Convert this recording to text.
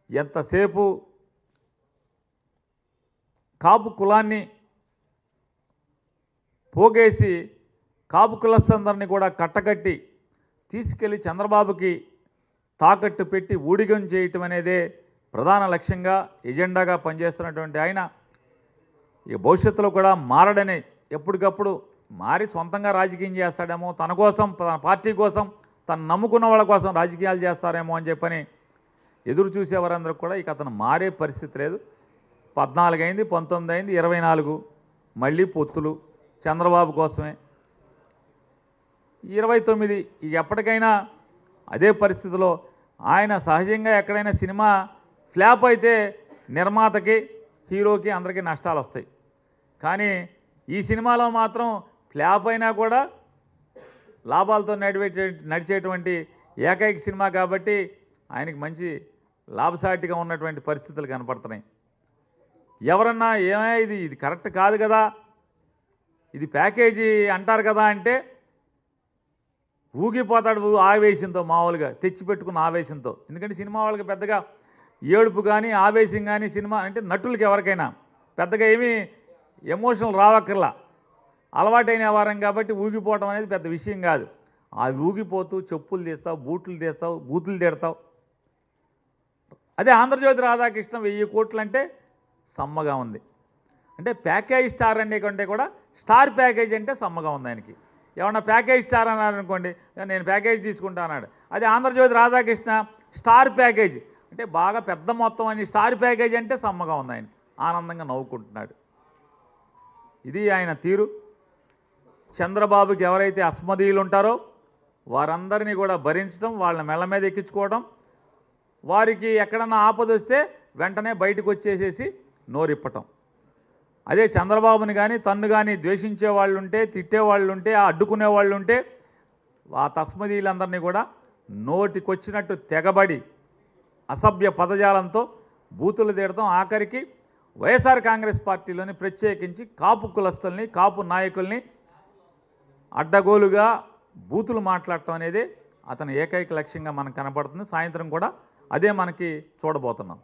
ఎంతసేపు కాపు కులాన్ని పోగేసి కాపు కులస్తులందరినీ కూడా కట్టకట్టి తీసుకెళ్లి చంద్రబాబుకి తాకట్టు పెట్టి ఊడిగం చేయటం అనేదే ప్రధాన లక్ష్యంగా ఎజెండాగా పనిచేస్తున్నటువంటి ఆయన ఈ భవిష్యత్తులో కూడా మారడని ఎప్పటికప్పుడు మారి సొంతంగా రాజకీయం చేస్తాడేమో, తన కోసం, తన పార్టీ కోసం, తను నమ్ముకున్న వాళ్ళ కోసం రాజకీయాలు చేస్తారేమో అని చెప్పని ఎదురు చూసేవారందరూ కూడా ఇక అతను మారే పరిస్థితి లేదు. 14 అయింది, 19 అయింది, 24 మళ్ళీ పొత్తులు చంద్రబాబు కోసమే. 29 ఇక ఎప్పటికైనా అదే పరిస్థితిలో ఆయన సహజంగా ఎక్కడైనా సినిమా ఫ్లాప్ అయితే నిర్మాతకి, హీరోకి అందరికీ నష్టాలు వస్తాయి. కానీ ఈ సినిమాలో మాత్రం ఫ్లాప్ అయినా కూడా లాభాలతో నడిచేటువంటి ఏకైక సినిమా కాబట్టి ఆయనకి మంచి లాభసాటిగా ఉన్నటువంటి పరిస్థితులు కనపడుతున్నాయి. ఎవరన్నా ఇది కరెక్ట్ కాదు కదా, ఇది ప్యాకేజీ అంటారు కదా అంటే ఊగిపోతాడు ఆవేశంతో, మామూలుగా తెచ్చిపెట్టుకున్న ఆవేశంతో. ఎందుకంటే సినిమా వాళ్ళకి పెద్దగా ఏడుపు కానీ ఆవేశం కానీ సినిమా అంటే నటులకి ఎవరికైనా పెద్దగా ఏమీ ఎమోషనల్ రావక్కర్లా, అలవాటైన వ్యవహారం కాబట్టి ఊగిపోవటం అనేది పెద్ద విషయం కాదు. ఆ ఊగిపోతూ చెప్పులు తీస్తావు, బూతులు తిడతావు. అదే ఆంధ్రజ్యోతి రాధాకృష్ణ 1000 కోట్లు అంటే సమ్మగా ఉంది. అంటే ప్యాకేజ్ స్టార్ అనే కంటే కూడా స్టార్ ప్యాకేజ్ అంటే సమ్మగా ఉంది ఆయనకి. ఏమన్నా ప్యాకేజ్ స్టార్ అన్నాడు అనుకోండి, నేను ప్యాకేజ్ తీసుకుంటా అన్నాడు. అదే ఆంధ్రజ్యోతి రాధాకృష్ణ స్టార్ ప్యాకేజ్ అంటే బాగా పెద్ద మొత్తం అని స్టార్ ప్యాకేజ్ అంటే సమ్మగా ఉంది ఆయనకి, ఆనందంగా నవ్వుకుంటున్నాడు. ఇది ఆయన తీరు. చంద్రబాబుకి ఎవరైతే అస్మదీయులు ఉంటారో వారందరినీ కూడా భరించడం, వాళ్ళని మెల్ల మీద ఎక్కించుకోవడం, వారికి ఎక్కడన్నా ఆపద వస్తే వెంటనే బయటకు వచ్చేసేసి నోరిప్పటం. అదే చంద్రబాబుని కానీ తన్ను కానీ ద్వేషించే వాళ్ళు ఉంటే, తిట్టేవాళ్ళు ఉంటే, అడ్డుకునే వాళ్ళు ఉంటే ఆ తస్మదీయులందరినీ కూడా నోటికొచ్చినట్టు తెగబడి అసభ్య పదజాలంతో బూతులు తిడతాం. ఆఖరికి వైఎస్ఆర్ కాంగ్రెస్ పార్టీలోని ప్రత్యేకించి కాపు కులస్తుల్ని, కాపు నాయకుల్ని అడ్డగోలుగా బూతులు మాట్లాడటం అనేది అతని ఏకైక లక్ష్యంగా మనకు కనపడుతుంది. సాయంత్రం కూడా అదే మనకి చూడబోతున్నాం.